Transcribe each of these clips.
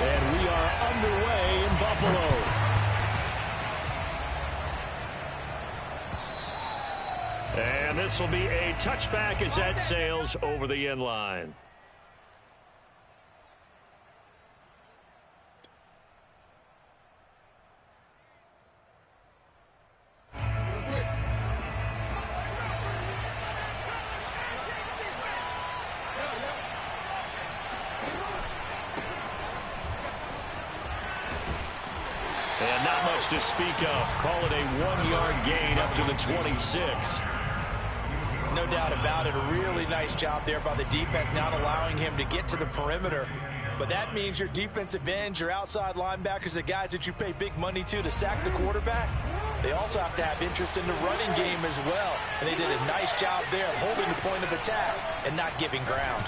And we are underway in Buffalo. And this will be a touchback as that sails over the end line. And not much to speak of. Call it a 1-yard gain up to the 26. No doubt about it. A really nice job there by the defense, not allowing him to get to the perimeter. But that means your defensive ends, your outside linebackers, the guys that you pay big money to sack the quarterback, they also have to have interest in the running game as well. And they did a nice job there holding the point of attack and not giving ground.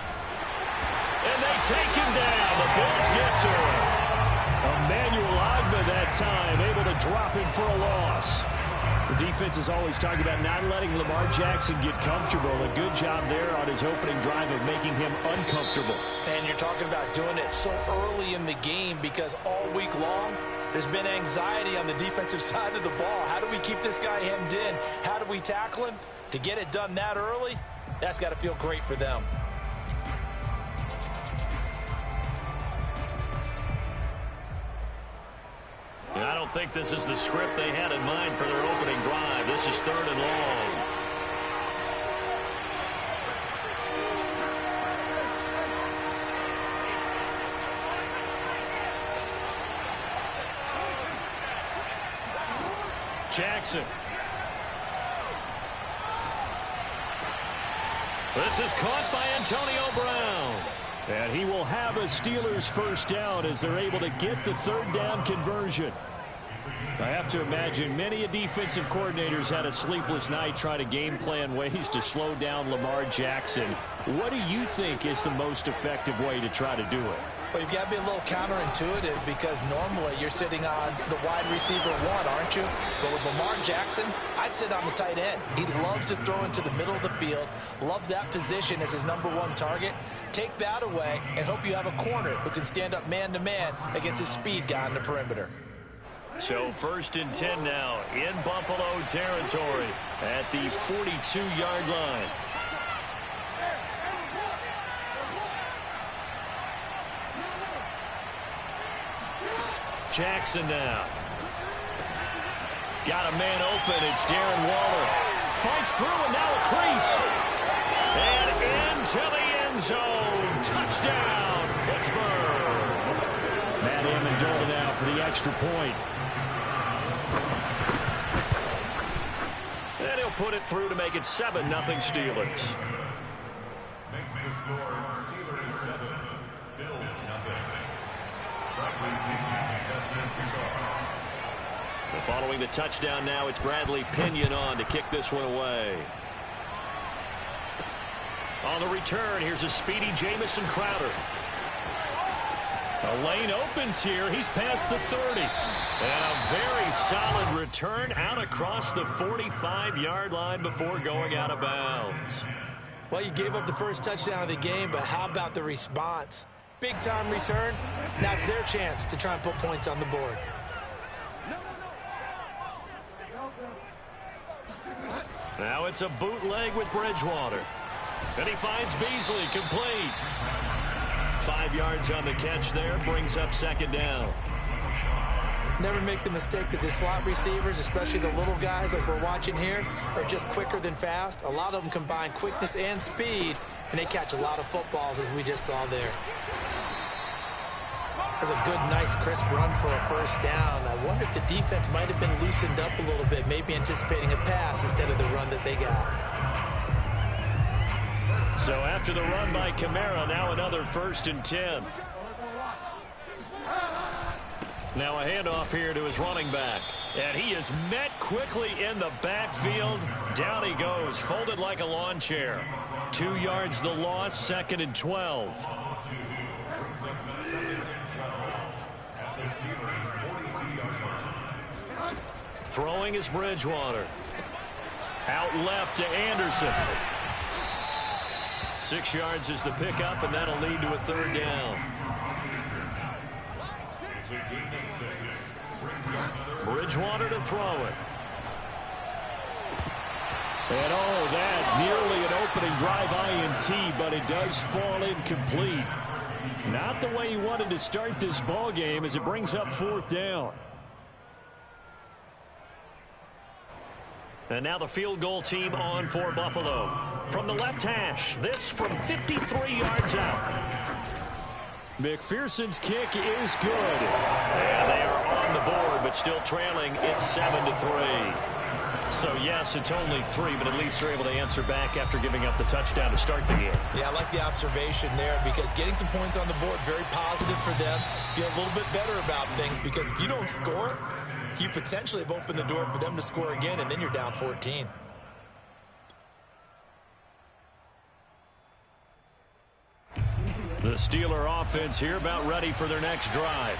And they take him down. The Bills get to him. Emmanuel Ogbah that time able to drop him for a loss. The defense is always talking about not letting Lamar Jackson get comfortable. A good job there on his opening drive of making him uncomfortable. And you're talking about doing it so early in the game because all week long there's been anxiety on the defensive side of the ball. How do we keep this guy hemmed in? How do we tackle him? To get it done that early, that's got to feel great for them. And I don't think this is the script they had in mind for their opening drive. This is 3rd and long. Jackson. This is caught by Antonio Brown. And he will have a Steelers first down as they're able to get the 3rd down conversion. I have to imagine many a defensive coordinators had a sleepless night trying to game plan ways to slow down Lamar Jackson. What do you think is the most effective way to try to do it? Well, you've got to be a little counterintuitive because normally you're sitting on the wide receiver 1, aren't you? But with Lamar Jackson, I'd sit on the tight end. He loves to throw into the middle of the field, loves that position as his #1 target. Take that away and hope you have a corner who can stand up man-to-man against a speed guy on the perimeter. So 1st and 10 now in Buffalo territory at the 42-yard line. Jackson now. Got a man open. It's Darren Waller. Fights through and now a crease. And into the end zone. Touchdown, Pittsburgh. Matt Amendola now for the extra point. And he'll put it through to make it 7-0 Steelers. Makes the score Steelers 7, Bills 0. Following the touchdown now, it's Bradley Pinion on to kick this one away. On the return, here's a speedy Jamison Crowder. The lane opens here. He's past the 30. And a very solid return out across the 45-yard line before going out of bounds. Well, you gave up the first touchdown of the game, but how about the response? Big-time return. Now it's their chance to try and put points on the board. Now it's a bootleg with Bridgewater. And he finds Beasley complete. 5 yards on the catch there, brings up 2nd down. Never make the mistake that the slot receivers, especially the little guys like we're watching here, are just quicker than fast. A lot of them combine quickness and speed, and they catch a lot of footballs, as we just saw there. That's a good, nice, crisp run for a first down. I wonder if the defense might have been loosened up a little bit, maybe anticipating a pass instead of the run that they got. So after the run by Kamara, now another 1st and 10. Now a handoff here to his running back. And he is met quickly in the backfield. Down he goes, folded like a lawn chair. 2 yards the loss, 2nd and 12. Throwing is Bridgewater. Out left to Anderson. 6 yards is the pickup, and that'll lead to a 3rd down. It's a gain of 6. Brings up another. Bridgewater to throw it. And oh, that nearly an opening drive INT, but it does fall incomplete. Not the way he wanted to start this ball game as it brings up 4th down. And now the field goal team on for Buffalo. From the left hash, this from 53 yards out. McPherson's kick is good. And they are on the board, but still trailing. It's 7-3. So, yes, it's only 3, but at least they're able to answer back after giving up the touchdown to start the game. Yeah, I like the observation there because getting some points on the board, very positive for them. Feel a little bit better about things because if you don't score, you potentially have opened the door for them to score again, and then you're down 14. The Steeler offense here about ready for their next drive.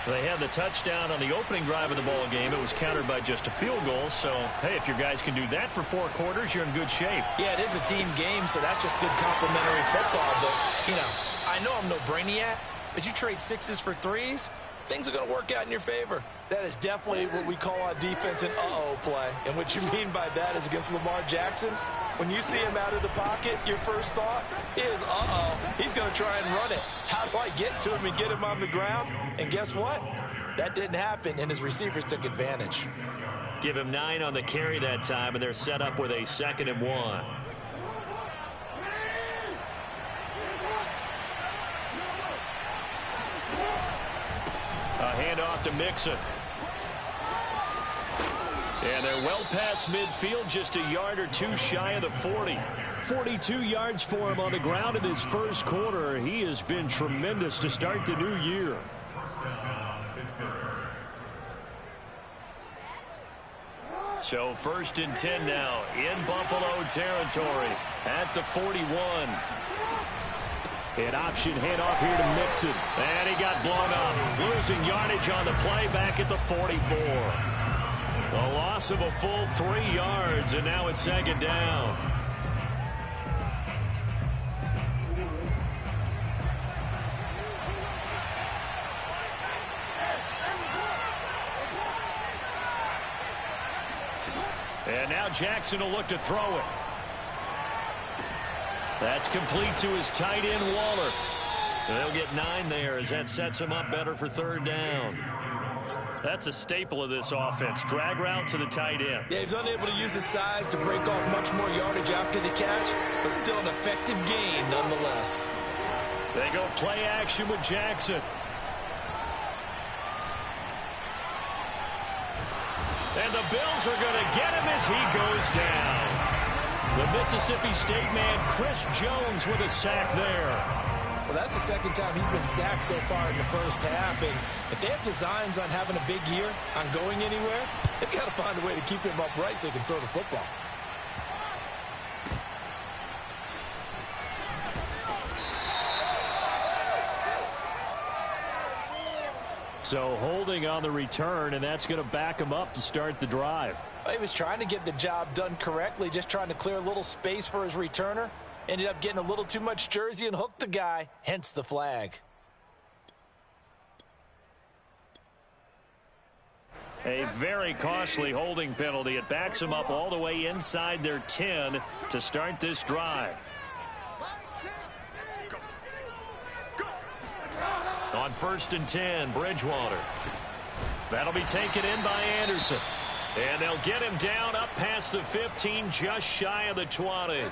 They had the touchdown on the opening drive of the ball game. It was countered by just a field goal. So, hey, if your guys can do that for 4 quarters, you're in good shape. Yeah, it is a team game, so that's just good complimentary football. But, you know, I know I'm no brainiac, but you trade 6s for 3s, things are going to work out in your favor. That is definitely what we call on defense an uh-oh play. And what you mean by that is against Lamar Jackson, when you see him out of the pocket, your first thought is, uh-oh, he's going to try and run it. How do I get to him and get him on the ground? And guess what? That didn't happen, and his receivers took advantage. Give him 9 on the carry that time, and they're set up with a 2nd and 1. A handoff to Mixon. And they're well past midfield, just a yard or 2 shy of the 40. 42 yards for him on the ground in his first quarter. He has been tremendous to start the new year. So 1st and 10 now in Buffalo territory at the 41. An option handoff here to Mixon. And he got blown up. Losing yardage on the play back at the 44. A loss of a full 3 yards, and now it's 2nd down. And now Jackson will look to throw it. That's complete to his tight end, Waller. They'll get 9 there as that sets him up better for 3rd down. That's a staple of this offense. Drag route to the tight end. Yeah, he's unable to use his size to break off much more yardage after the catch, but still an effective gain nonetheless. They go play action with Jackson. And the Bills are going to get him as he goes down. The Mississippi State man, Chris Jones, with a sack there. Well, that's the 2nd time he's been sacked so far in the first half. And if they have designs on having a big year, on going anywhere, they've got to find a way to keep him upright so he can throw the football. So holding on the return, and that's going to back him up to start the drive. He was trying to get the job done correctly, just trying to clear a little space for his returner. Ended up getting a little too much jersey and hooked the guy, hence the flag. A very costly holding penalty. It backs them up all the way inside their 10 to start this drive. On 1st and 10, Bridgewater. That'll be taken in by Anderson. And they'll get him down up past the 15, just shy of the 20.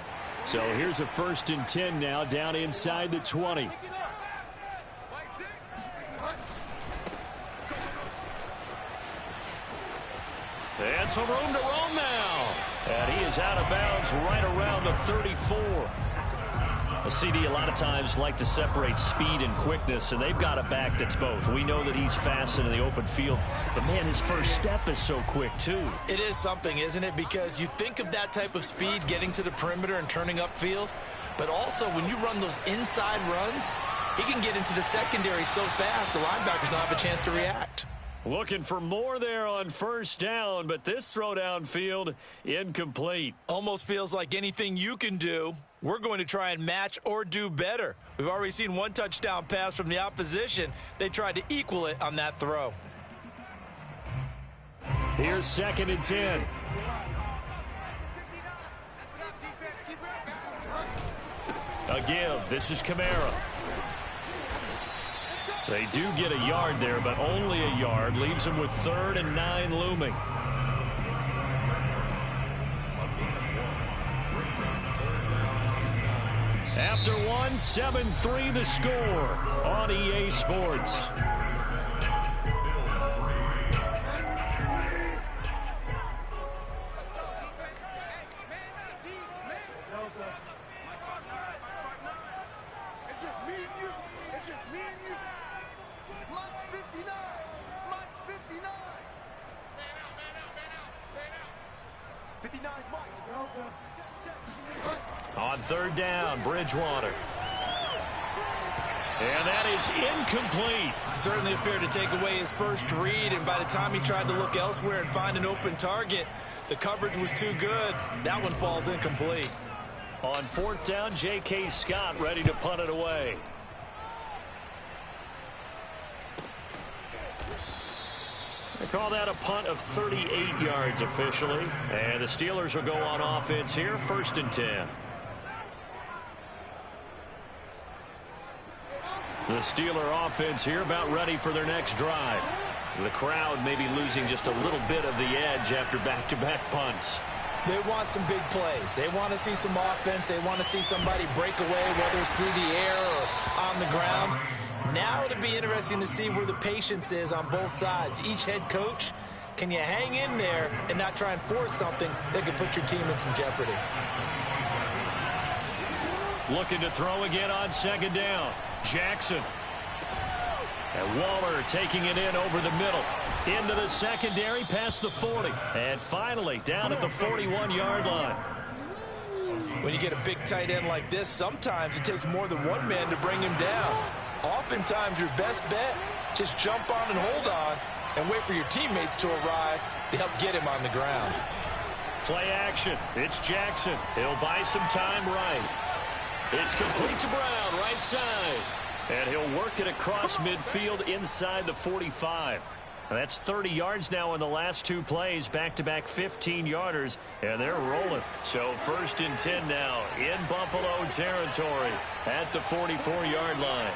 So here's a 1st and 10 now, down inside the 20. And some room to roam now. And he is out of bounds right around the 34. A CD a lot of times like to separate speed and quickness, and they've got a back that's both. We know that he's fast in the open field, but, man, his first step is so quick, too. It is something, isn't it? Because you think of that type of speed getting to the perimeter and turning upfield, but also when you run those inside runs, he can get into the secondary so fast the linebackers don't have a chance to react. Looking for more there on 1st down, but this throw downfield incomplete. Almost feels like anything you can do We're going to try and match or do better. We've already seen one touchdown pass from the opposition. They tried to equal it on that throw. Here's 2nd and 10. A give. This is Kamara. They do get a yard there, but only a yard. Leaves them with 3rd and 9 looming. After 1, 7-3 the score on EA Sports. On 3rd down, Bridgewater. And that is incomplete. Certainly appeared to take away his first read, and by the time he tried to look elsewhere and find an open target, the coverage was too good. That one falls incomplete. On 4th down, J.K. Scott ready to punt it away. They call that a punt of 38 yards officially. And the Steelers will go on offense here, 1st and 10. The Steeler offense here about ready for their next drive. The crowd may be losing just a little bit of the edge after back-to-back punts. They want some big plays. They want to see some offense. They want to see somebody break away, whether it's through the air or on the ground. Now it'll be interesting to see where the patience is on both sides. Each head coach, can you hang in there and not try and force something that could put your team in some jeopardy? Looking to throw again on 2nd down. Jackson. And Waller taking it in over the middle. Into the secondary, past the 40. And finally, down at the 41-yard line. When you get a big tight end like this, sometimes it takes more than one man to bring him down. Oftentimes, your best bet, just jump on and hold on and wait for your teammates to arrive to help get him on the ground. Play action. It's Jackson. He'll buy some time right. It's complete to Brown, right side. And he'll work it across midfield inside the 45. That's 30 yards now in the last 2 plays, back-to-back 15-yarders, and they're rolling. So 1st and 10 now in Buffalo territory at the 44-yard line.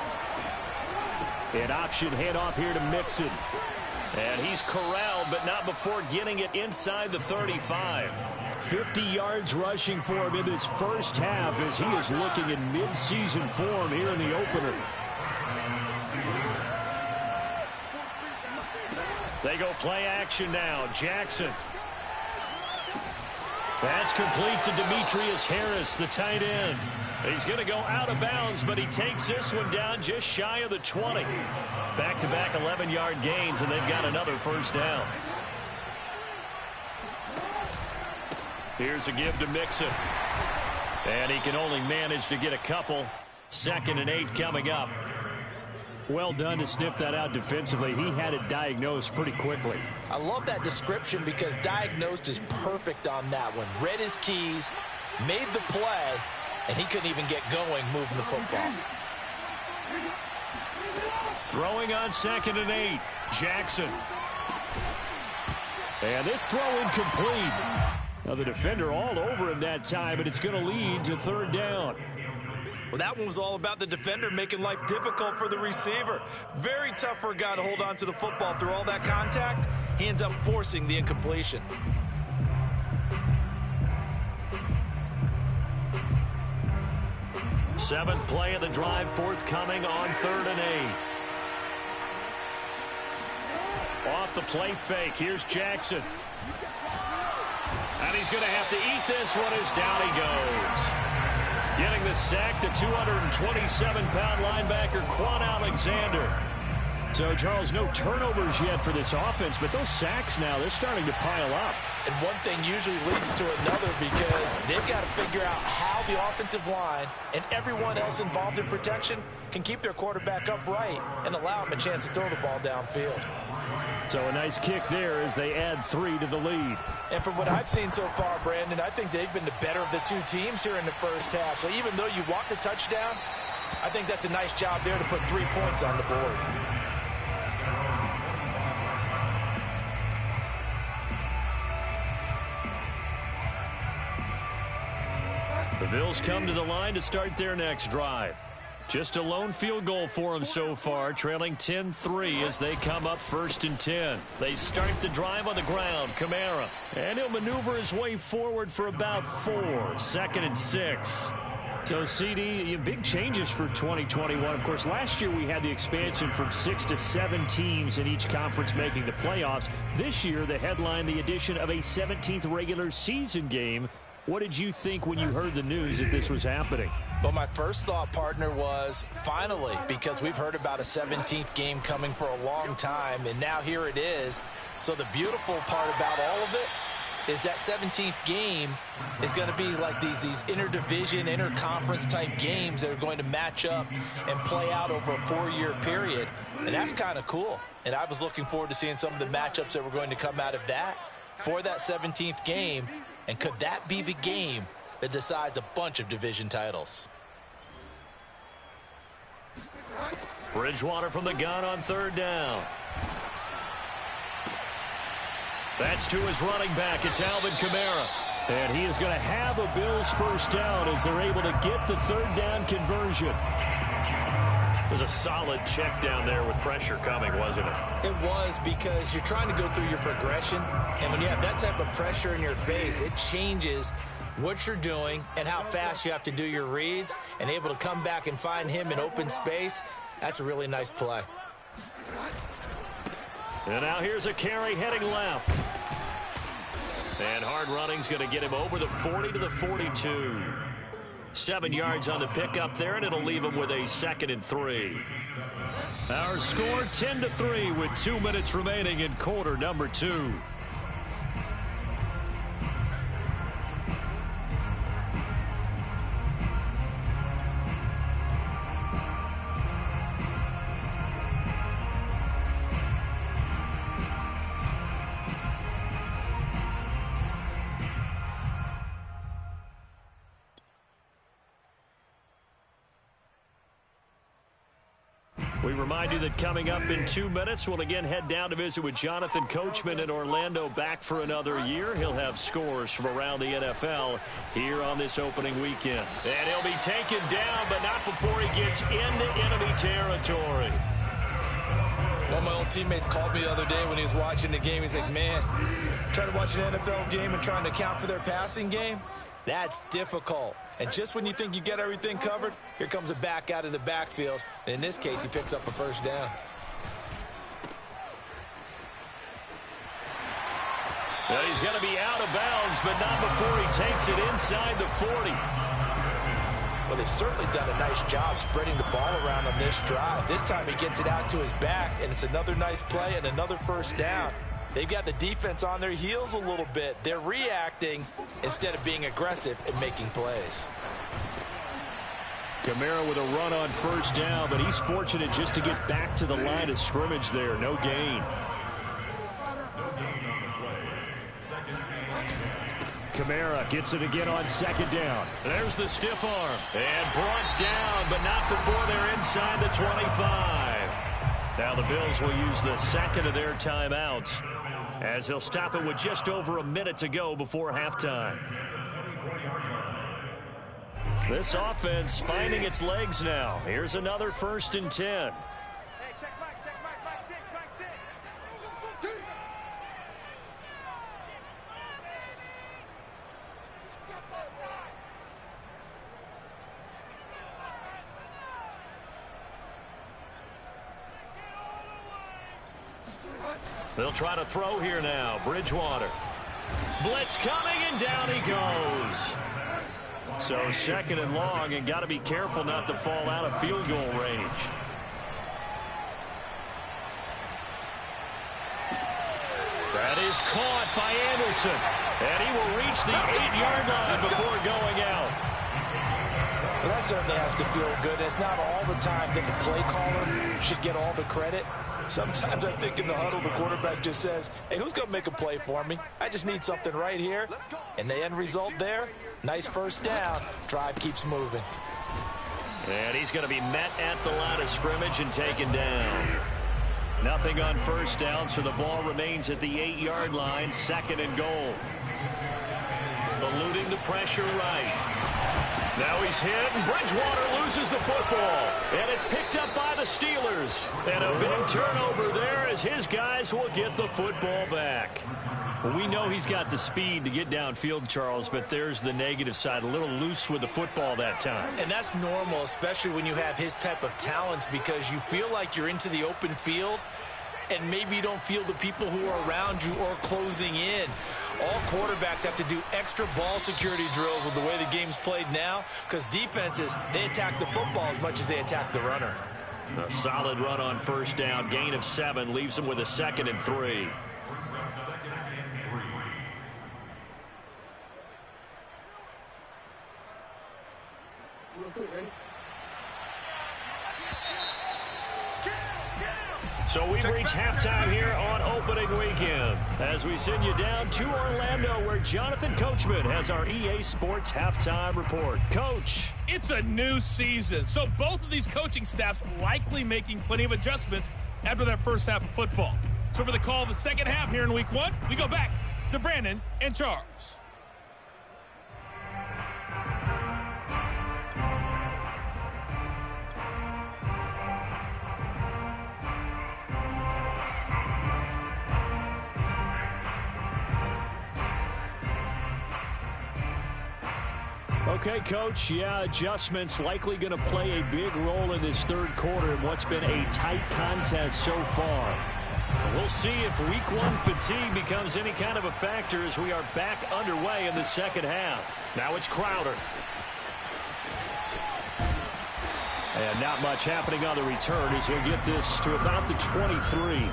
An option handoff here to Mixon. And he's corralled, but not before getting it inside the 35. 50 yards rushing for him in this first half as he is looking in mid-season form here in the opener. They go play action now. Jackson. That's complete to Demetrius Harris, the tight end. He's going to go out of bounds, but he takes this one down just shy of the 20. Back-to-back 11-yard gains, and they've got another first down. Here's a give to Mixon. And he can only manage to get a couple. 2nd and 8 coming up. Well done to sniff that out defensively. He had it diagnosed pretty quickly. I love that description because diagnosed is perfect on that one. Read his keys, made the play, and he couldn't even get going moving the football. Throwing on 2nd and 8. Jackson. And this throw incomplete. Now the defender all over him that time, but it's going to lead to 3rd down. Well, that one was all about the defender making life difficult for the receiver. Very tough for a guy to hold on to the football through all that contact. He ends up forcing the incompletion. Seventh play of the drive forthcoming on 3rd and 8. Off the play fake. Here's Jackson. And he's going to have to eat this one as down he goes. Getting the sack, the 227-pound linebacker, Quan Alexander. So, Charles, no turnovers yet for this offense, but those sacks now, they're starting to pile up. And one thing usually leads to another because they've got to figure out how the offensive line and everyone else involved in protection can keep their quarterback upright and allow him a chance to throw the ball downfield. So a nice kick there as they add 3 to the lead. And from what I've seen so far, Brandon, I think they've been the better of the two teams here in the first half. So even though you walk the touchdown, I think that's a nice job there to put 3 points on the board. The Bills come to the line to start their next drive. Just a lone field goal for them so far, trailing 10-3 as they come up 1st and 10. They start the drive on the ground, Kamara. And he'll maneuver his way forward for about 4, 2nd and 6. So, CD, big changes for 2021. Of course, last year we had the expansion from 6 to 7 teams in each conference making the playoffs. This year, the headline, the addition of a 17th regular season game. What did you think when you heard the news that this was happening? Well, my first thought, partner, was finally, because we've heard about a 17th game coming for a long time, and now here it is. So the beautiful part about all of it is that 17th game is going to be like these interdivision, interconference type games that are going to match up and play out over a 4-year period. And that's kind of cool. And I was looking forward to seeing some of the matchups that were going to come out of that for that 17th game. And could that be the game that decides a bunch of division titles? Bridgewater from the gun on 3rd down. That's to his running back. It's Alvin Kamara. And he is going to have a Bills first down as they're able to get the 3rd down conversion. It was a solid check down there with pressure coming, wasn't it? It was, because you're trying to go through your progression. And when you have that type of pressure in your face, it changes what you're doing and how fast you have to do your reads, and able to come back and find him in open space. That's a really nice play. And now here's a carry heading left. And hard running's going to get him over the 40 to the 42. 7 yards on the pickup there, and it'll leave him with a 2nd and 3. Our score 10-3 with 2 minutes remaining in quarter number 2. We remind you that coming up in 2 minutes, we'll again head down to visit with Jonathan Coachman in Orlando, back for another year. He'll have scores from around the NFL here on this opening weekend. And he'll be taken down, but not before he gets into enemy territory. One of my old teammates called me the other day when he was watching the game. He's like, man, trying to watch an NFL game and trying to account for their passing game, that's difficult. And just when you think you get everything covered, here comes a back out of the backfield. And in this case, he picks up a first down. Well, he's going to be out of bounds, but not before he takes it inside the 40. Well, they've certainly done a nice job spreading the ball around on this drive. This time he gets it out to his back, and it's another nice play and another first down. They've got the defense on their heels a little bit. They're reacting instead of being aggressive and making plays. Kamara with a run on first down, but he's fortunate just to get back to the line of scrimmage there. No gain. Kamara gets it again on 2nd down. There's the stiff arm. And brought down, but not before they're inside the 25. Now the Bills will use the 2nd of their timeouts, as they'll stop it with just over a minute to go before halftime. This offense finding its legs now. Here's another 1st and 10. They'll try to throw here now. Bridgewater. Blitz coming, and down he goes. So 2nd and long, and got to be careful not to fall out of field goal range. That is caught by Anderson. And he will reach the 8-yard line before going out. Well, that certainly has to feel good. It's not all the time that the play caller should get all the credit. Sometimes I think in the huddle, the quarterback just says, hey, who's going to make a play for me? I just need something right here. And the end result there, nice first down. Drive keeps moving. And he's going to be met at the line of scrimmage and taken down. Nothing on first down, so the ball remains at the 8-yard line, 2nd and goal. Eluding the pressure right. Now he's hit, and Bridgewater loses the football. And it's picked up by the Steelers. And a big turnover there as his guys will get the football back. Well, we know he's got the speed to get downfield, Charles, but there's the negative side. A little loose with the football that time. And that's normal, especially when you have his type of talents, because you feel like you're into the open field, and maybe you don't feel the people who are around you or closing in. All quarterbacks have to do extra ball security drills with the way the game's played now, because defenses, they attack the football as much as they attack the runner. A solid run on first down. Gain of 7 leaves him with a 2nd and 3. So we've reached halftime here on opening weekend as we send you down to Orlando, where Jonathan Coachman has our EA Sports halftime report. Coach. It's a new season, so both of these coaching staffs likely making plenty of adjustments after their first half of football. So for the call of the second half here in week 1, we go back to Brandon and Charles. Okay, Coach, yeah, adjustments likely going to play a big role in this third quarter in what's been a tight contest so far. We'll see if week 1 fatigue becomes any kind of a factor as we are back underway in the second half. Now it's Crowder. And not much happening on the return as he'll get this to about the 23.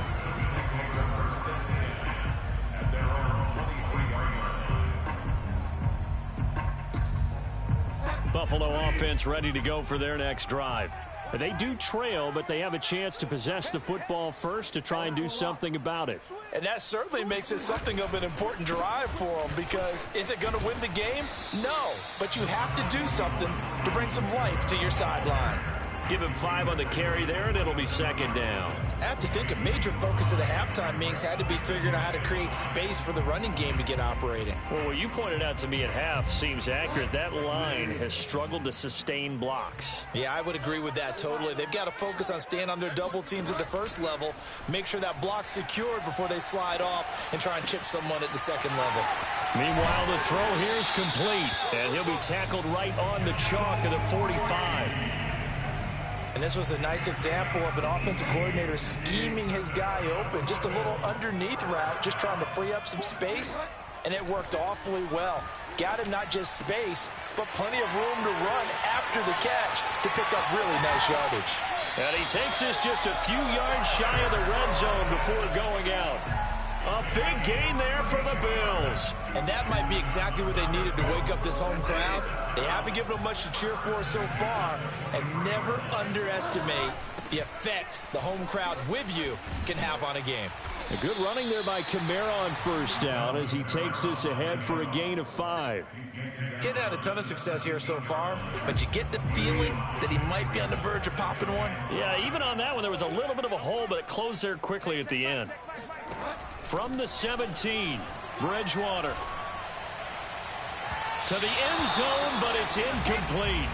Buffalo offense ready to go for their next drive. They do trail, but they have a chance to possess the football first to try and do something about it. And that certainly makes it something of an important drive for them, because is it going to win the game? No, but you have to do something to bring some life to your sideline. Give him 5 on the carry there, and it'll be 2nd down. I have to think a major focus of the halftime meetings had to be figuring out how to create space for the running game to get operating. Well, what you pointed out to me at half seems accurate. That line has struggled to sustain blocks. Yeah, I would agree with that totally. They've got to focus on staying on their double teams at the first level, make sure that block's secured before they slide off and try and chip someone at the second level. Meanwhile, the throw here is complete, and he'll be tackled right on the chalk of the 45. And this was a nice example of an offensive coordinator scheming his guy open. Just a little underneath route, just trying to free up some space, and it worked awfully well. Got him not just space, but plenty of room to run after the catch to pick up really nice yardage. And he takes this just a few yards shy of the red zone before going out. A big gain there for the Bills. And that might be exactly what they needed to wake up this home crowd. They haven't given them much to cheer for so far, and never underestimate the effect the home crowd with you can have on a game. A good running there by Kamara on first down as he takes this ahead for a gain of 5. Getting had a ton of success here so far, but you get the feeling that he might be on the verge of popping one. Yeah, even on that one, there was a little bit of a hole, but it closed there quickly at the end. From the 17, Bridgewater to the end zone, but it's incomplete.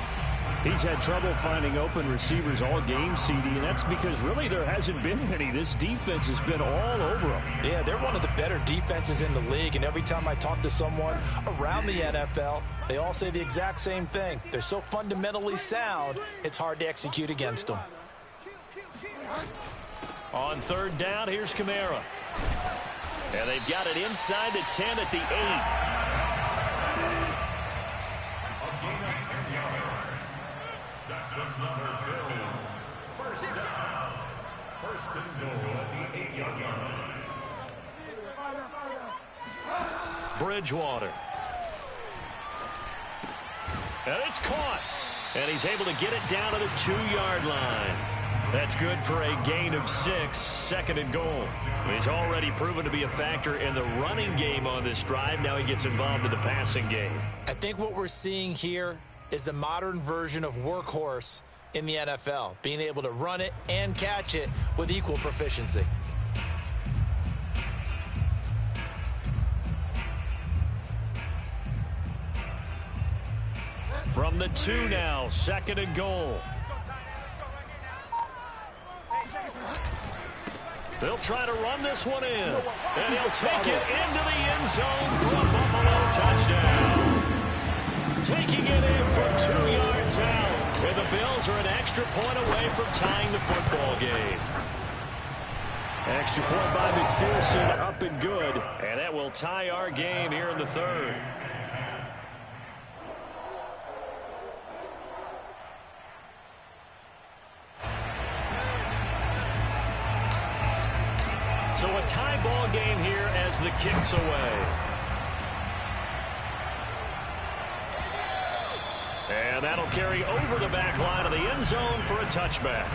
He's had trouble finding open receivers all game, CD, and that's because really there hasn't been many. This defense has been all over them. Yeah, they're one of the better defenses in the league, and every time I talk to someone around the NFL, they all say the exact same thing. They're so fundamentally sound, it's hard to execute against them. On third down, here's Kamara. And they've got it inside the 10 at the 8. That's another Bills. First down. First and goal at the 8-yard line. Bridgewater. And it's caught. And he's able to get it down to the 2-yard line. That's good for a gain of 6, 2nd and goal. He's already proven to be a factor in the running game on this drive. Now he gets involved in the passing game. I think what we're seeing here is the modern version of workhorse in the NFL, being able to run it and catch it with equal proficiency. From the 2 now, 2nd and goal. They'll try to run this one in. And he'll take it into the end zone for a Buffalo touchdown. Taking it in from 2 yards out. And the Bills are an extra point away from tying the football game. Extra point by McPherson, up and good. And that will tie our game here in the 3rd. So a tie ball game here as the kick's away. And that'll carry over the back line of the end zone for a touchback.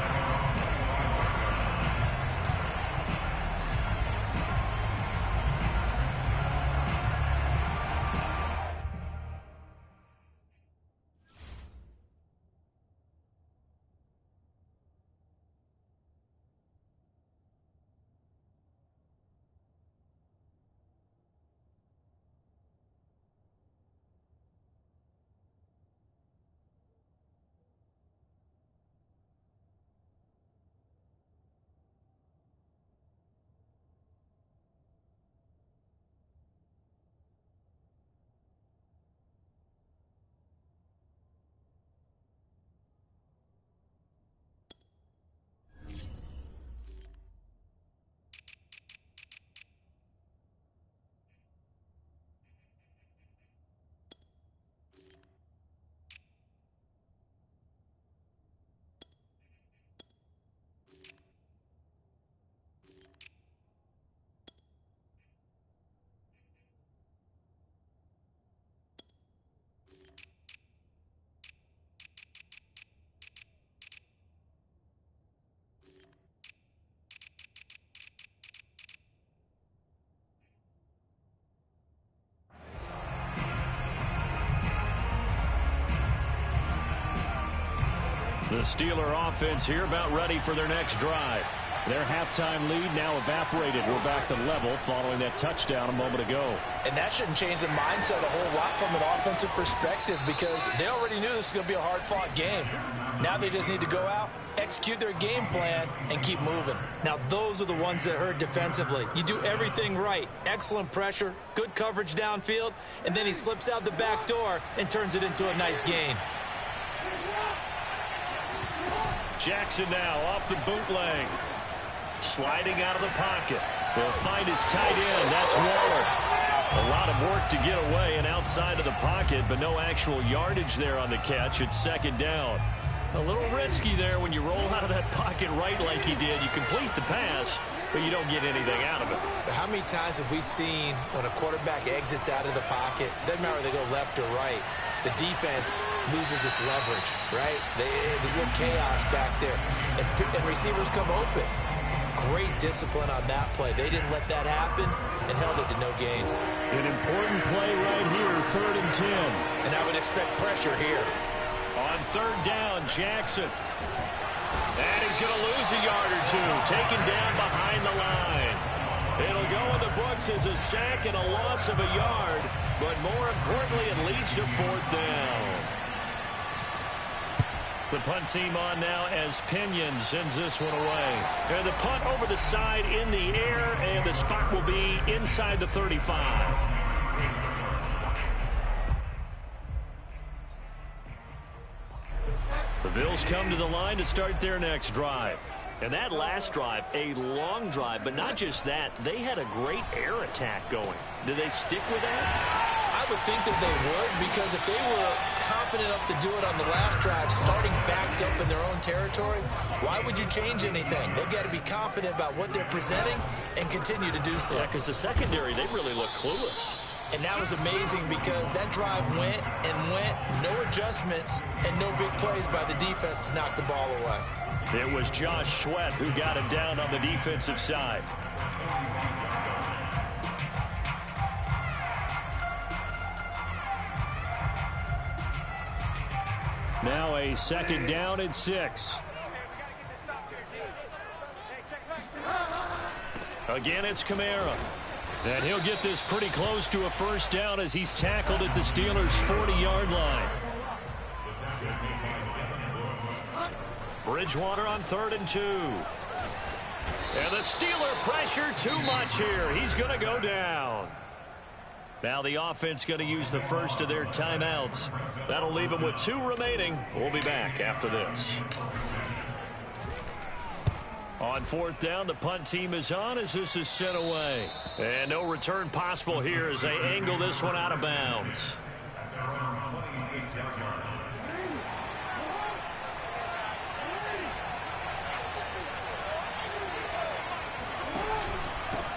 The Steeler offense here about ready for their next drive. Their halftime lead now evaporated. We're back to level following that touchdown a moment ago. And that shouldn't change the mindset a whole lot from an offensive perspective because they already knew this was going to be a hard-fought game. Now they just need to go out, execute their game plan, and keep moving. Now those are the ones that hurt defensively. You do everything right. Excellent pressure, good coverage downfield, and then he slips out the back door and turns it into a nice gain. Jackson now off the bootleg. Sliding out of the pocket. They'll find his tight end. That's Waller. A lot of work to get away and outside of the pocket, but no actual yardage there on the catch. It's 2nd down. A little risky there when you roll out of that pocket right like he did. You complete the pass, but you don't get anything out of it. How many times have we seen when a quarterback exits out of the pocket, doesn't matter whether they go left or right, the defense loses its leverage, right? There's a little chaos back there. And receivers come open. Great discipline on that play. They didn't let that happen and held it to no gain. An important play right here, 3rd and 10. And I would expect pressure here. On 3rd down, Jackson. And he's going to lose a yard or two. Taken down behind the line. It'll go in the books as a sack and a loss of a yard. But more importantly, it leads to 4th down. The punt team on now as Pinion sends this one away. And the punt over the side in the air, and the spot will be inside the 35. The Bills come to the line to start their next drive. And that last drive, a long drive, but not just that, they had a great air attack going. Do they stick with that? I would think that they would, because if they were confident enough to do it on the last drive, starting backed up in their own territory, why would you change anything? They've got to be confident about what they're presenting and continue to do so. Yeah, because the secondary, they really look clueless. And that was amazing because that drive went and went, no adjustments and no big plays by the defense to knock the ball away. It was Josh Sweat who got him down on the defensive side. Now a 2nd down and 6. Again, it's Kamara. And he'll get this pretty close to a 1st down as he's tackled at the Steelers' 40-yard line. Bridgewater on 3rd and 2. And the Steeler pressure too much here. He's going to go down. Now the offense going to use the first of their timeouts. That'll leave them with 2 remaining. We'll be back after this. On 4th down, the punt team is on as this is sent away. And no return possible here as they angle this one out of bounds.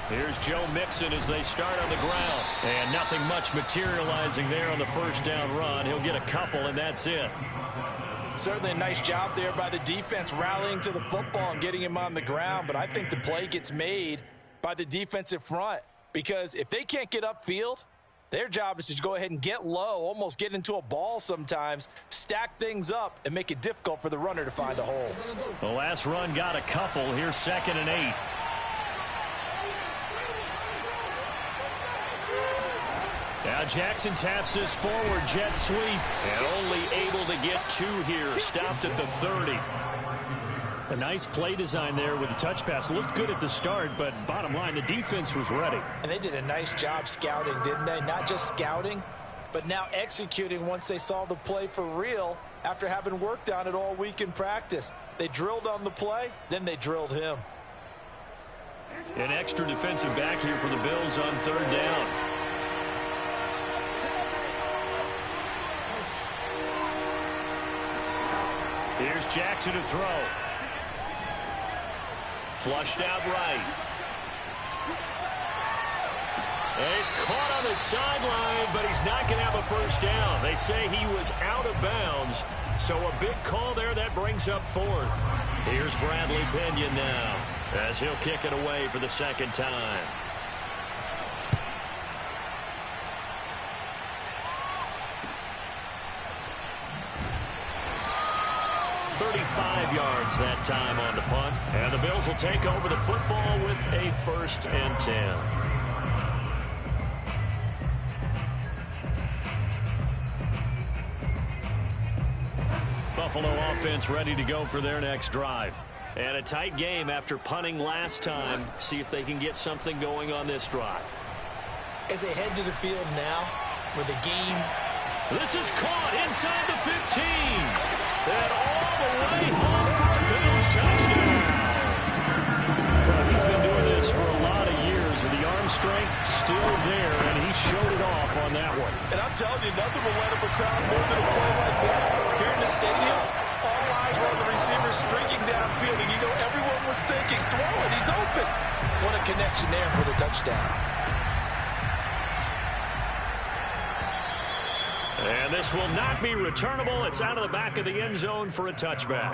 Here's Joe Mixon as they start on the ground. And nothing much materializing there on the 1st down run. He'll get a couple, and that's it. Certainly a nice job there by the defense rallying to the football and getting him on the ground. But I think the play gets made by the defensive front because if they can't get upfield, their job is to go ahead and get low, almost get into a ball sometimes, stack things up, and make it difficult for the runner to find a hole. The last run got a couple. Here's 2nd and 8. Now Jackson taps this forward jet sweep and only able to get 2 here. Stopped at the 30. A nice play design there with the touch pass. Looked good at the start, but bottom line, the defense was ready. And they did a nice job scouting, didn't they? Not just scouting, but now executing once they saw the play for real after having worked on it all week in practice. They drilled on the play, then they drilled him. An extra defensive back here for the Bills on 3rd down. Here's Jackson to throw. Flushed out right. And he's caught on the sideline, but he's not going to have a 1st down. They say he was out of bounds, so a big call there that brings up 4th. Here's Bradley Pinion now as he'll kick it away for the 2nd time. Yards that time on the punt, and the Bills will take over the football with a 1st and 10. Buffalo offense ready to go for their next drive. And a tight game after punting last time. See if they can get something going on this drive. As they head to the field now, where the game... This is caught inside the 15. And all the way home for a Bills touchdown. Well, he's been doing this for a lot of years, and the arm strength still there, and he showed it off on that one. And I'm telling you, nothing will light up a crowd more than a play like that. Here in the stadium, all eyes were on the receiver streaking downfield, and you know everyone was thinking, throw it, he's open. What a connection there for the touchdown. And this will not be returnable. It's out of the back of the end zone for a touchback.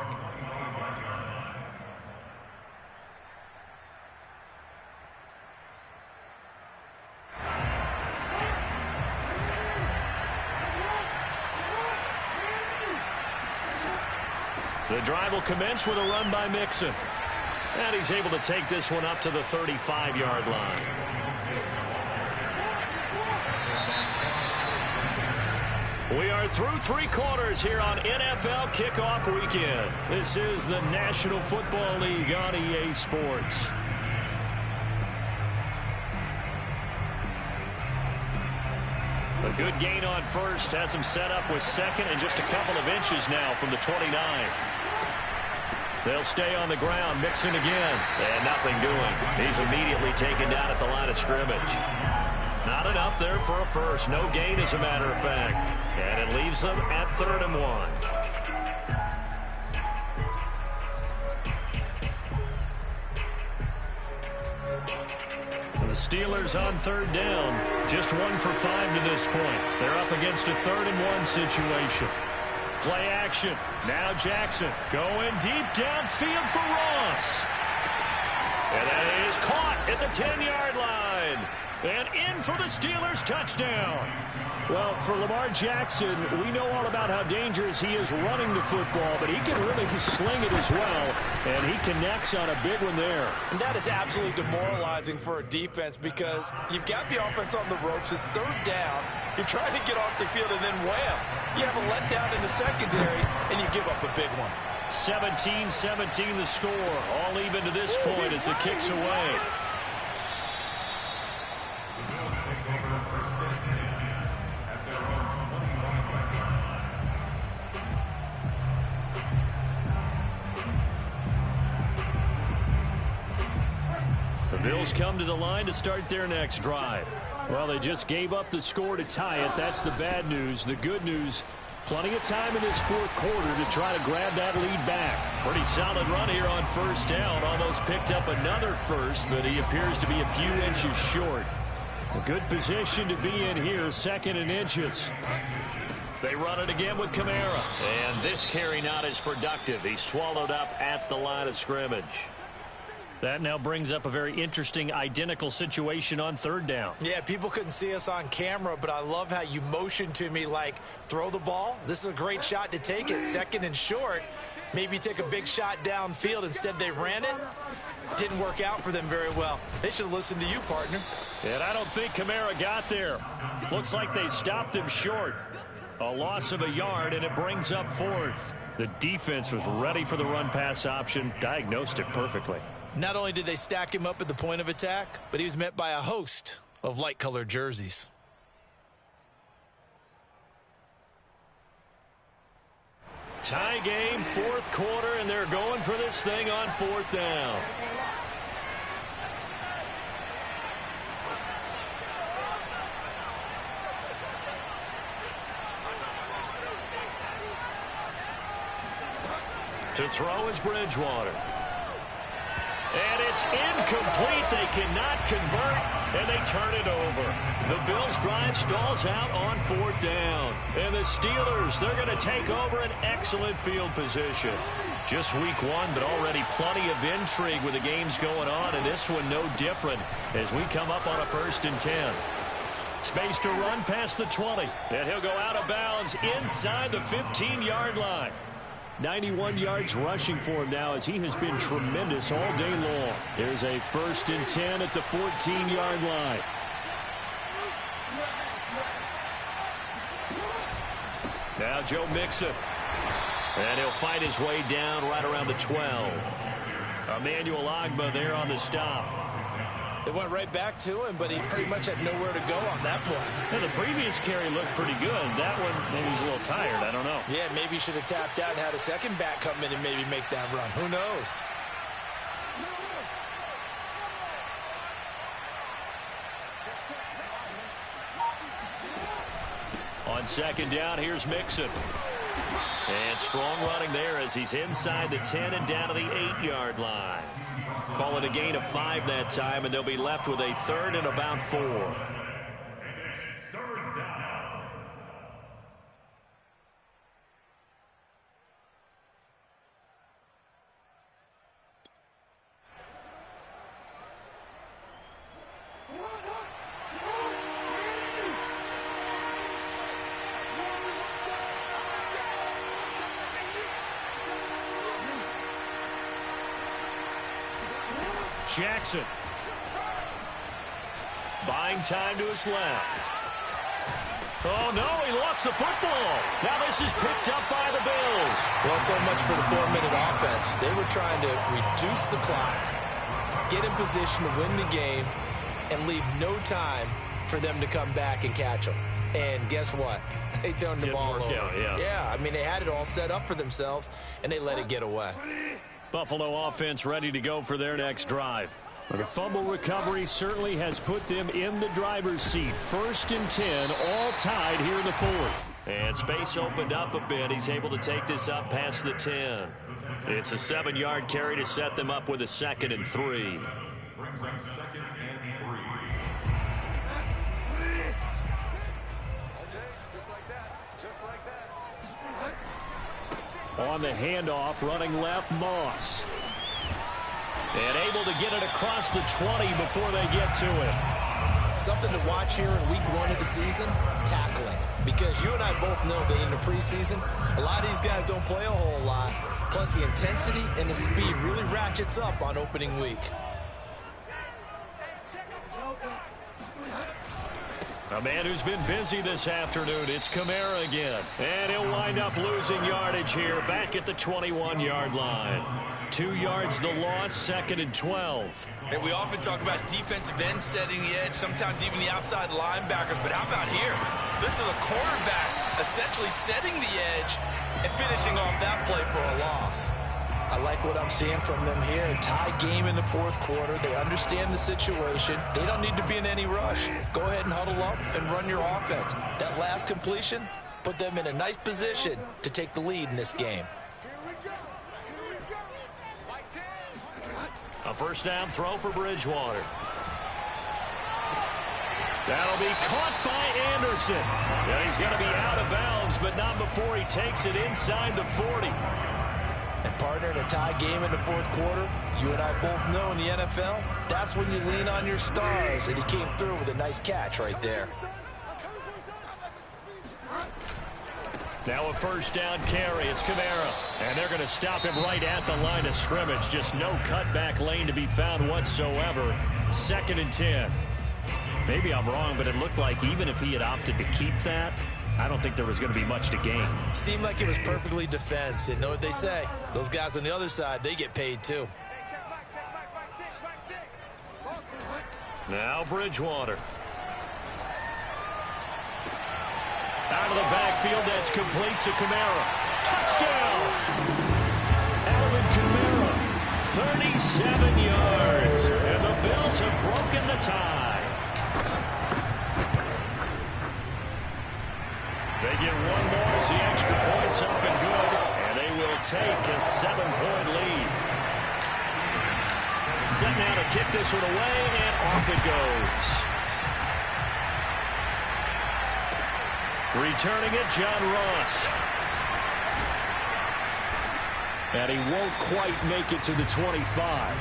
The drive will commence with a run by Mixon. And he's able to take this one up to the 35-yard line. We are through 3 quarters here on NFL Kickoff Weekend. This is the National Football League on EA Sports. A good gain on 1st. Has him set up with 2nd and just a couple of inches now from the 29. They'll stay on the ground. Mixon again. And nothing doing. He's immediately taken down at the line of scrimmage. Not enough there for a 1st. No gain, as a matter of fact. And it leaves them at 3rd and 1. The Steelers on third down, just 1 for 5 to this point. They're up against a 3rd-and-1 situation. Play action. Now Jackson going deep downfield for Ross. And that is caught at the 10-yard line. And in for the Steelers touchdown. Well, for Lamar Jackson, we know all about how dangerous he is running the football, but he can really sling it as well, and he connects on a big one there. And that is absolutely demoralizing for a defense because you've got the offense on the ropes. It's 3rd down. You're trying to get off the field, and then wham, you have a letdown in the secondary, and you give up a big one. 17-17 the score, all even to this point as it kicks away. The Bills come to the line to start their next drive. Well, they just gave up the score to tie it. That's the bad news. The good news, plenty of time in this 4th quarter to try to grab that lead back. Pretty solid run here on 1st down. Almost picked up another first, but he appears to be a few inches short. A good position to be in here, 2nd and inches. They run it again with Kamara. And this carry not as productive. He's swallowed up at the line of scrimmage. That now brings up a very interesting identical situation on 3rd down. Yeah, people couldn't see us on camera, but I love how you motioned to me like, throw the ball. This is a great shot to take it. 2nd and short. Maybe take a big shot downfield. Instead, they ran it. Didn't work out for them very well. They should have listened to you, partner. And I don't think Kamara got there. Looks like they stopped him short. A loss of a yard, and it brings up 4th. The defense was ready for the run-pass option, diagnosed it perfectly. Not only did they stack him up at the point of attack, but he was met by a host of light-colored jerseys. Tie game, 4th quarter, and they're going for this thing on 4th down. To throw is Bridgewater. And it's incomplete. They cannot convert, and they turn it over. The Bills' drive stalls out on 4th down. And the Steelers, they're going to take over an excellent field position. Just week 1, but already plenty of intrigue with the games going on, and this one no different as we come up on a 1st and 10. Space to run past the 20, and he'll go out of bounds inside the 15-yard line. 91 yards rushing for him now as he has been tremendous all day long. There's a 1st and 10 at the 14-yard line. Now Joe Mixon. And he'll fight his way down right around the 12. Emmanuel Ogbah there on the stop. They went right back to him, but he pretty much had nowhere to go on that play. Yeah, the previous carry looked pretty good. That one, maybe he's a little tired. I don't know. Yeah, maybe he should have tapped out and had a second back come in and maybe make that run. Who knows? On 2nd down, here's Mixon. And strong running there as he's inside the 10 and down to the 8-yard line. Call it a gain of 5 that time, and they'll be left with a 3rd and about 4. Jackson. Buying time to his left. Oh, no, he lost the football. Now this is picked up by the Bills. Well, so much for the 4-minute offense. They were trying to reduce the clock, get in position to win the game, and leave no time for them to come back and catch them. And guess what? They turned the ball over. Yeah, I mean, they had it all set up for themselves, and they let it get away. Buffalo offense ready to go for their next drive. The fumble recovery certainly has put them in the driver's seat. 1st and 10, all tied here in the 4th. And space opened up a bit. He's able to take this up past the 10. It's a 7-yard carry to set them up with a 2nd and 3. brings up 2nd and 3. Okay, just like that. Just like that. On the handoff, running left, Moss. And able to get it across the 20 before they get to it. Something to watch here in week 1 of the season, tackling. Because you and I both know that in the preseason, a lot of these guys don't play a whole lot. Plus the intensity and the speed really ratchets up on opening week. A man who's been busy this afternoon, it's Kamara again. And he'll wind up losing yardage here, back at the 21-yard line. 2 yards the loss, 2nd and 12. And we often talk about defensive ends setting the edge, sometimes even the outside linebackers. But how about here? This is a quarterback essentially setting the edge and finishing off that play for a loss. I like what I'm seeing from them here. A tie game in the 4th quarter. They understand the situation. They don't need to be in any rush. Go ahead and huddle up and run your offense. That last completion put them in a nice position to take the lead in this game. A first down throw for Bridgewater. That'll be caught by Anderson. Yeah, he's going to be out of bounds, but not before he takes it inside the 40. And partner, in a tie game in the 4th quarter, you and I both know in the NFL, that's when you lean on your stars, and he came through with a nice catch right there. Now a first down carry. It's Kamara. And they're going to stop him right at the line of scrimmage. Just no cutback lane to be found whatsoever. 2nd and 10. Maybe I'm wrong, but it looked like even if he had opted to keep that, I don't think there was going to be much to gain. Seemed like it was perfectly defense. And know what they say? Those guys on the other side, they get paid too. Now Bridgewater. Out of the backfield, that's complete to Kamara. Touchdown! Alvin Kamara, 37 yards. And the Bills have broken the tie. They get one more as the extra point's up and good. And they will take a 7-point lead. Set now to kick this one away, and off it goes. Returning it, John Ross. And he won't quite make it to the 25.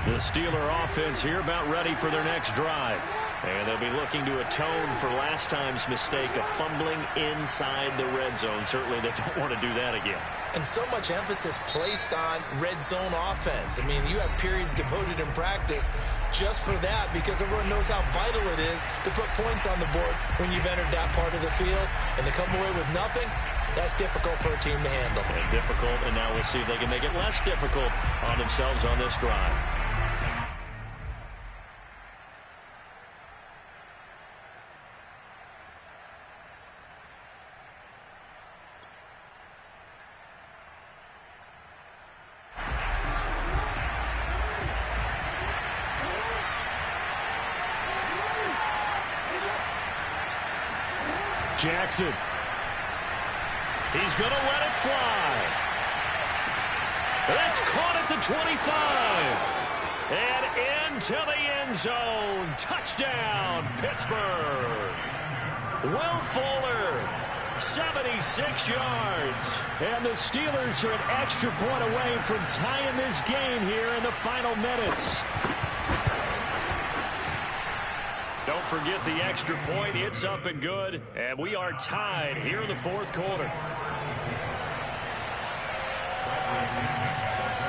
The Steeler offense here about ready for their next drive. And they'll be looking to atone for last time's mistake of fumbling inside the red zone. Certainly they don't want to do that again. And so much emphasis placed on red zone offense. I mean, you have periods devoted in practice just for that because everyone knows how vital it is to put points on the board when you've entered that part of the field. And to come away with nothing, that's difficult for a team to handle. And difficult, and now we'll see if they can make it less difficult on themselves on this drive. Jackson. He's going to let it fly. That's caught at the 25. And into the end zone. Touchdown, Pittsburgh. Will Fuller, 76 yards. And the Steelers are an extra point away from tying this game here in the final minutes. Don't forget the extra point. It's up and good. And we are tied here in the 4th quarter.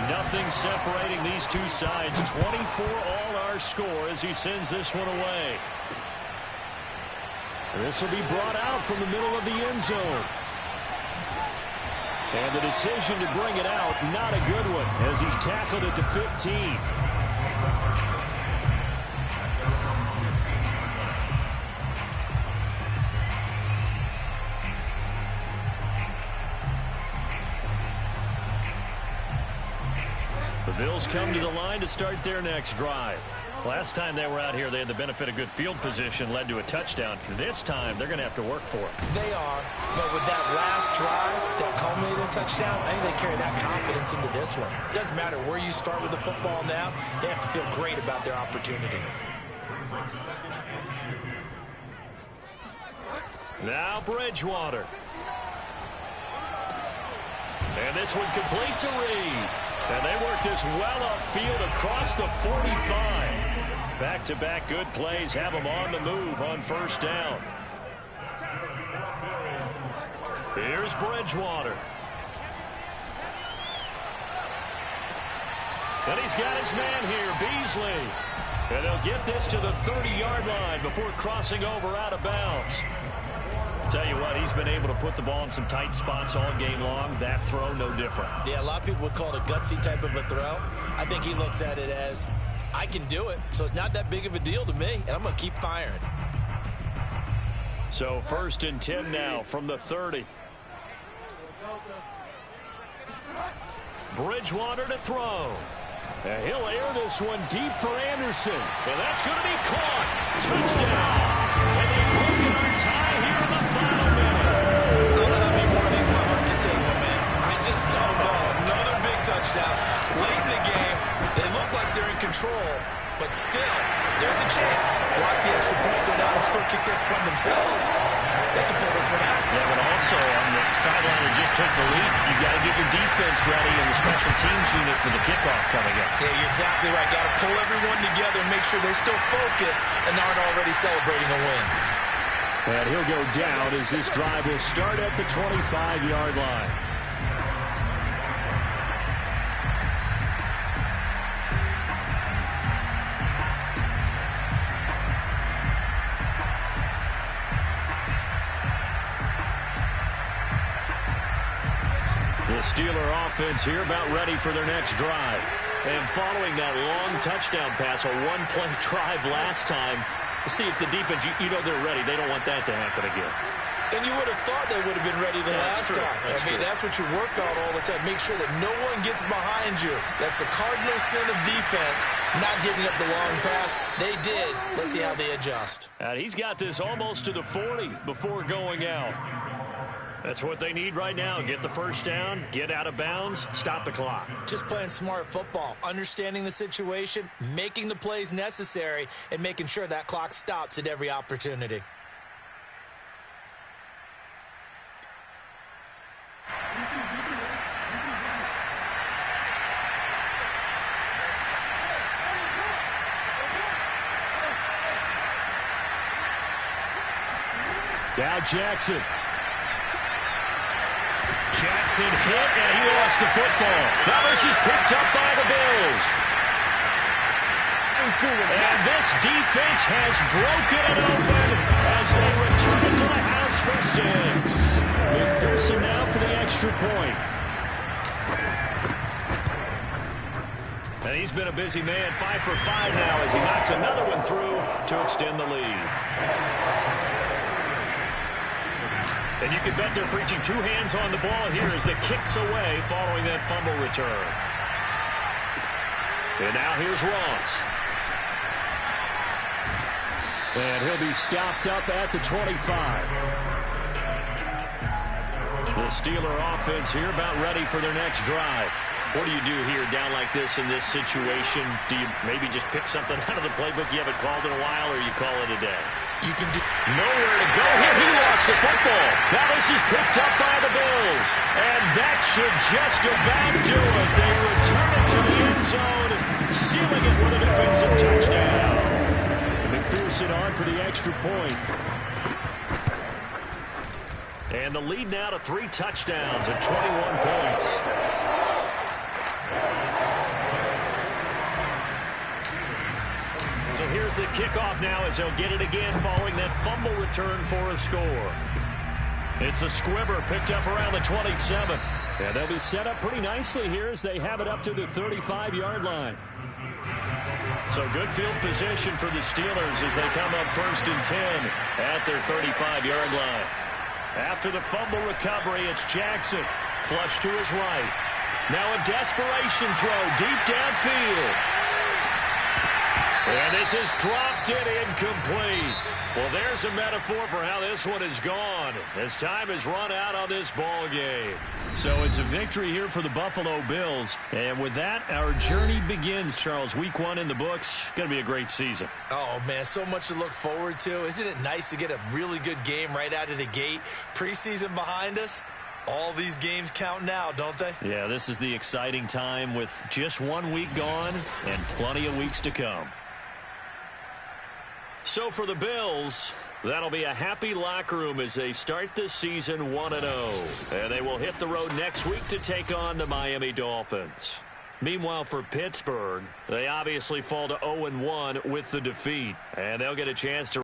Nothing separating these two sides. 24 all our score as he sends this one away. This will be brought out from the middle of the end zone. And the decision to bring it out, not a good one, as he's tackled at the 15. Bills come to the line to start their next drive. Last time they were out here, they had the benefit of good field position, led to a touchdown. This time, they're going to have to work for it. They are, but with that last drive, that culminated in touchdown, I think they carry that confidence into this one. It doesn't matter where you start with the football now. They have to feel great about their opportunity. Now Bridgewater. And this one complete to Reed. And they work this well upfield across the 45. Back-to-back good plays have them on the move on first down. Here's Bridgewater. And he's got his man here, Beasley. And they'll get this to the 30-yard line before crossing over out of bounds. Tell you what, he's been able to put the ball in some tight spots all game long. That throw, no different. Yeah, a lot of people would call it a gutsy type of a throw. I think he looks at it as, I can do it, so it's not that big of a deal to me, and I'm going to keep firing. So 1st and 10 now from the 30. Bridgewater to throw. And he'll air this one deep for Anderson. And that's going to be caught. Touchdown. And they've broken our tie here in the final minute. I don't know how many more of these my heart can take, my man. I just don't know. Another big touchdown. Late in the game, they look like they're in control, but still, there's a chance. Block the extra point, go down and score, kick the extra point themselves. They can pull this one out. Yeah, but also on the sideline that just took the lead, you got to get your defense ready and the special teams unit for the kickoff coming up. Yeah, you're exactly right. Got to pull everyone together and make sure they're still focused and aren't already celebrating a win. And he'll go down as this drive will start at the 25-yard line. The Steeler offense here about ready for their next drive. And following that long touchdown pass, a one-play drive last time, see if the defense, you know they're ready. They don't want that to happen again. And you would have thought they would have been ready the last time. That's what you work on all the time. Make sure that no one gets behind you. That's the cardinal sin of defense, not giving up the long pass. They did. Let's see how they adjust. And he's got this almost to the 40 before going out. That's what they need right now. Get the first down, get out of bounds, stop the clock. Just playing smart football, understanding the situation, making the plays necessary, and making sure that clock stops at every opportunity. Now Jackson. Jackson hit, and he lost the football. Now this is picked up by the Bills. And this defense has broken it open as they return it to the house for 6. McPherson now for the extra point. And he's been a busy man, 5 for 5 now as he knocks another one through to extend the lead. And you can bet they're preaching 2 hands on the ball here as the kick's away following that fumble return. And now here's Ross. And he'll be stopped up at the 25. The Steeler offense here about ready for their next drive. What do you do here down like this in this situation? Do you maybe just pick something out of the playbook you haven't called in a while, or you call it a day? You can do nowhere to go here. He lost the football. Now this is picked up by the Bills. And that should just about do it. They return it to the end zone, sealing it with a defensive touchdown. McPherson on for the extra point. And the lead now to 3 touchdowns and 21 points. So here's the kickoff now as they'll get it again following that fumble return for a score. It's a squibber picked up around the 27. And they'll be set up pretty nicely here as they have it up to the 35-yard line. So good field position for the Steelers as they come up 1st and 10 at their 35-yard line. After the fumble recovery, it's Jackson. Flush to his right. Now a desperation throw deep downfield. And this is dropped and incomplete. Well, there's a metaphor for how this one is gone as time has run out on this ball game. So it's a victory here for the Buffalo Bills. And with that, our journey begins, Charles. Week 1 in the books. Going to be a great season. Oh, man, so much to look forward to. Isn't it nice to get a really good game right out of the gate? Preseason behind us. All these games count now, don't they? Yeah, this is the exciting time with just 1 week gone and plenty of weeks to come. So for the Bills, that'll be a happy locker room as they start this season 1-0. And they will hit the road next week to take on the Miami Dolphins. Meanwhile, for Pittsburgh, they obviously fall to 0-1 with the defeat. And they'll get a chance to